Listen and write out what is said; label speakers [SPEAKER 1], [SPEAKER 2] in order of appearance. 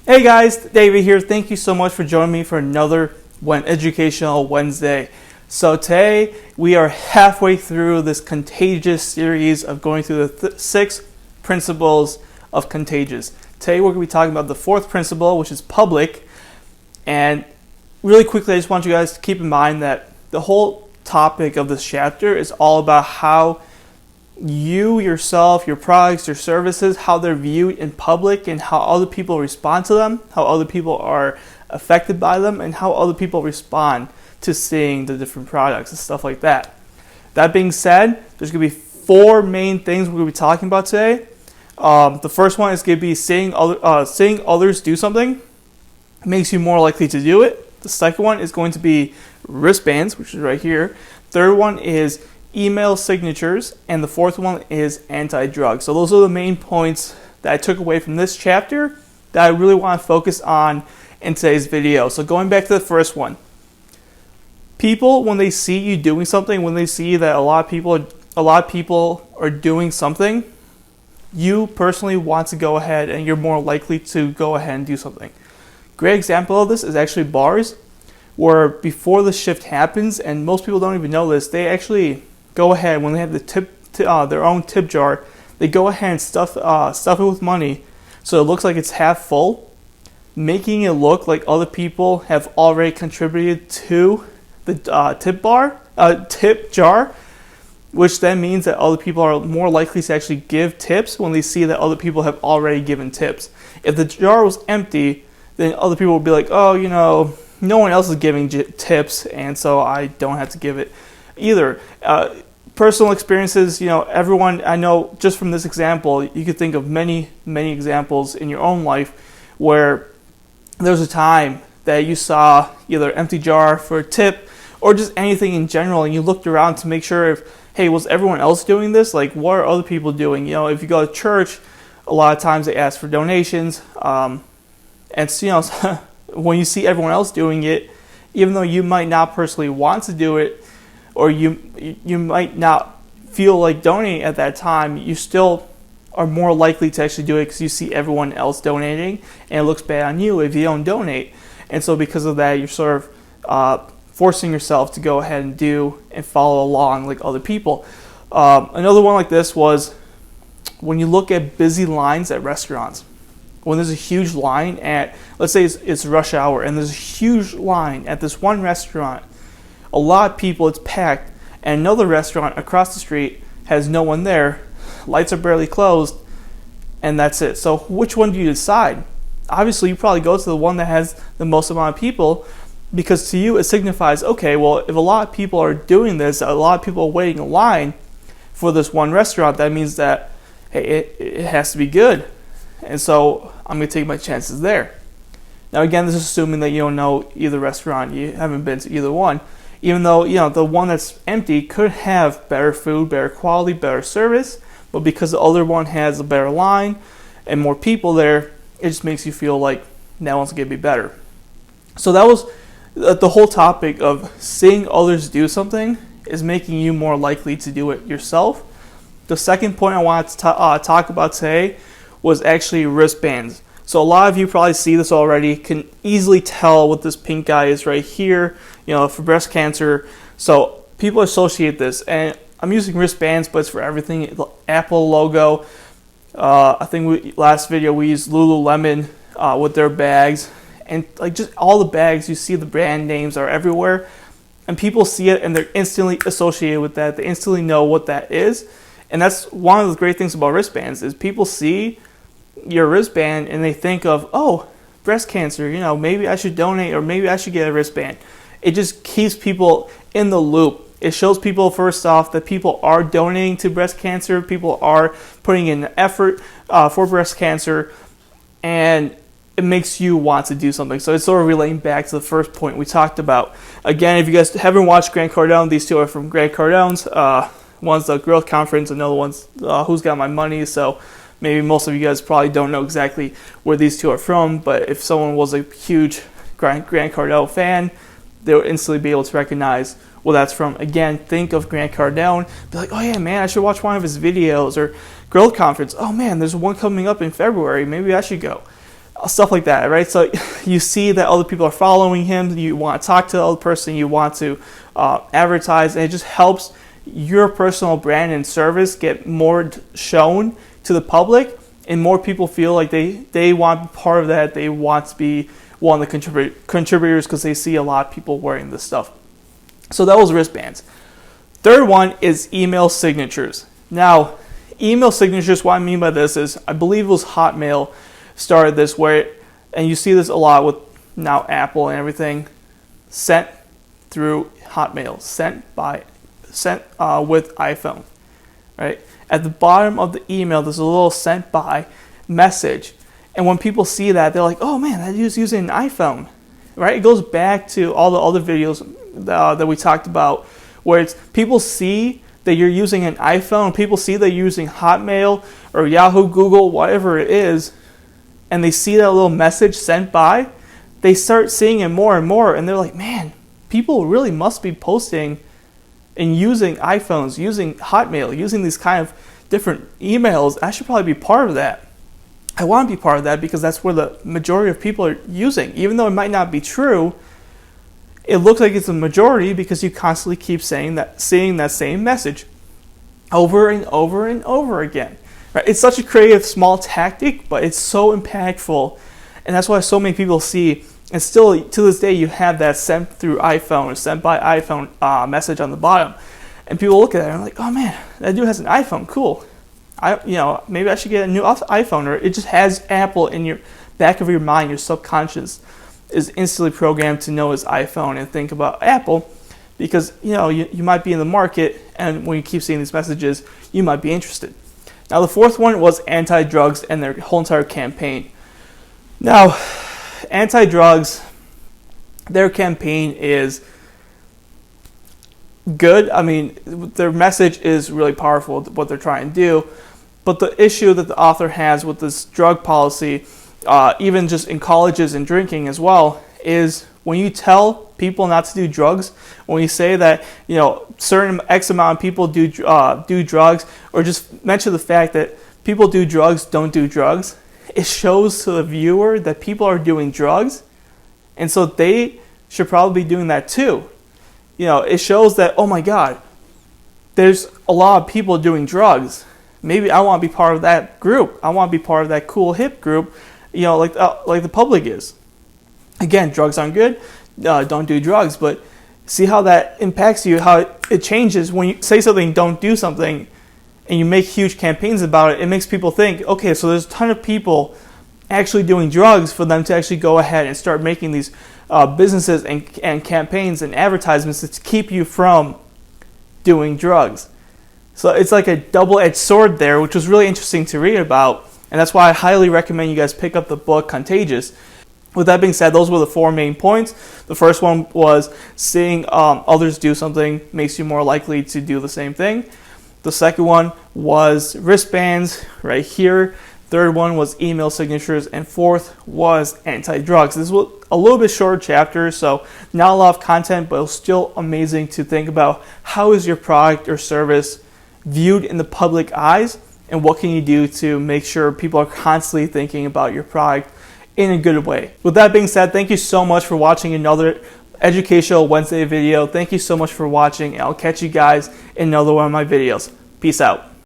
[SPEAKER 1] Hey guys, David here. Thank you so much for joining me for another Educational Wednesday. So today we are halfway through this Contagious series of going through the 6 principles of Contagious. Today we're going to be talking about the 4th principle, which is public. And really quickly, I just want you guys to keep in mind that the whole topic of this chapter is all about how you yourself, your products, your services, how they're viewed in public and how other people respond to them, how other people are affected by them, and how other people respond to seeing the different products and stuff like that. That being said, there's going to be 4 main things we're going to be talking about today. The first one is going to be seeing others do something makes you more likely to do it. The second one is going to be wristbands, which is right here. Third one is email signatures, and the 4th one is anti-drug. So those are the main points that I took away from this chapter that I really want to focus on in today's video. So going back to the first one, people, when they see you doing something, when they see that a lot of people are doing something, you personally want to go ahead and you're more likely to go ahead and do something. Great example of this is actually bars, where before the shift happens, and most people don't even know this, they actually go ahead, when they have their own tip jar, they go ahead and stuff it with money so it looks like it's half full, making it look like other people have already contributed to the tip jar, which then means that other people are more likely to actually give tips when they see that other people have already given tips. If the jar was empty, then other people would be like, oh, no one else is giving tips, and so I don't have to give it either. Personal experiences, everyone, I know just from this example, you could think of many, many examples in your own life where there was a time that you saw either an empty jar for a tip or just anything in general, and you looked around to make sure hey, was everyone else doing this? Like, what are other people doing? If you go to church, a lot of times they ask for donations, and so, when you see everyone else doing it, even though you might not personally want to do it, or you might not feel like donating at that time, you still are more likely to actually do it because you see everyone else donating, and it looks bad on you if you don't donate. And so because of that, you're sort of forcing yourself to go ahead and do and follow along like other people. Another one like this was when you look at busy lines at restaurants. When there's a huge line at, let's say it's rush hour, and there's a huge line at this one restaurant, a lot of people, it's packed, and another restaurant across the street has no one there, lights are barely closed, and that's it. So which one do you decide? Obviously, you probably go to the one that has the most amount of people, because to you it signifies, okay, well, if a lot of people are doing this, a lot of people are waiting in line for this one restaurant, that means that, hey, it has to be good. And so I'm going to take my chances there. Now again, this is assuming that you don't know either restaurant, you haven't been to either one. Even though, the one that's empty could have better food, better quality, better service, but because the other one has a better line and more people there, it just makes you feel like that one's going to be better. So that was the whole topic of seeing others do something is making you more likely to do it yourself. The second point I wanted to talk about today was actually wristbands. So a lot of you probably see this already, can easily tell what this pink guy is right here, for breast cancer. So people associate this, and I'm using wristbands, but it's for everything. The Apple logo. I think last video we used Lululemon with their bags, and like just all the bags, you see the brand names are everywhere, and people see it and they're instantly associated with that. They instantly know what that is, and that's one of the great things about wristbands is people see your wristband and they think of, oh, breast cancer, maybe I should donate or maybe I should get a wristband. It just keeps people in the loop. It shows people, first off, that people are donating to breast cancer, people are putting in effort for breast cancer, and it makes you want to do something. So it's sort of relating back to the first point we talked about. Again, if you guys haven't watched Grant Cardone, these two are from Grant Cardone's. One's the Growth Conference, another one's Who's Got My Money. So maybe most of you guys probably don't know exactly where these two are from, but if someone was a huge Grant Cardone fan, they would instantly be able to recognize where that's from. Again, think of Grant Cardone, be like, oh yeah, man, I should watch one of his videos, or Growth Conference, oh man, there's one coming up in February, maybe I should go. stuff like that, right? So you see that other people are following him, you want to talk to the other person, you want to advertise, and it just helps your personal brand and service get more shown to the public, and more people feel like they want to be part of that. They want to be one of the contributors because they see a lot of people wearing this stuff. So that was wristbands. Third one is email signatures. Now, email signatures, what I mean by this is, I believe it was Hotmail started this, and you see this a lot with now Apple and everything, sent through Hotmail, sent with iPhone, right? At the bottom of the email, there's a little sent by message, and when people see that, they're like, oh man, that dude's using an iPhone, right? It goes back to all the other videos that we talked about, where it's people see that you're using an iPhone, people see that you're using Hotmail or Yahoo, Google, whatever it is, and they see that little message sent by, they start seeing it more and more, and they're like, man, people really must be posting and using iPhones, using Hotmail, using these kind of different emails. I should probably be part of that. I want to be part of that because that's where the majority of people are using. Even though it might not be true, it looks like it's a majority because you constantly keep seeing that same message over and over and over again. Right? It's such a creative small tactic, but it's so impactful, and that's why so many people see. And still, to this day, you have that sent through iPhone or sent by iPhone message on the bottom, and people look at it and are like, "Oh man, that dude has an iPhone. Cool. Maybe I should get a new iPhone." Or it just has Apple in your back of your mind. Your subconscious is instantly programmed to know it's iPhone and think about Apple, because you might be in the market, and when you keep seeing these messages, you might be interested. Now, the fourth one was anti-drugs and their whole entire campaign. Now, anti-drugs, their campaign is good. I mean, their message is really powerful, what they're trying to do. But the issue that the author has with this drug policy, even just in colleges and drinking as well, is when you tell people not to do drugs, when you say that certain X amount of people do drugs, or just mention the fact that people do drugs, don't do drugs, it shows to the viewer that people are doing drugs, and so they should probably be doing that too. It shows that, oh my God, there's a lot of people doing drugs. Maybe I want to be part of that group. I want to be part of that cool hip group, like the public is. Again, drugs aren't good. Don't do drugs. But see how that impacts you, how it changes when you say something, don't do something, and you make huge campaigns about it. It makes people think, okay, so there's a ton of people actually doing drugs for them to actually go ahead and start making these businesses and campaigns and advertisements to keep you from doing drugs. So it's like a double-edged sword there, which was really interesting to read about. And that's why I highly recommend you guys pick up the book Contagious. With that being said, those were the 4 main points. The first one was seeing others do something makes you more likely to do the same thing. The second one was wristbands right here. Third one was email signatures. And fourth was anti-drugs. This was a little bit shorter chapter, so not a lot of content, but it was still amazing to think about how is your product or service viewed in the public eyes, and what can you do to make sure people are constantly thinking about your product in a good way. With that being said, thank you so much for watching another Educational Wednesday video. Thank you so much for watching, and I'll catch you guys in another one of my videos. Peace out.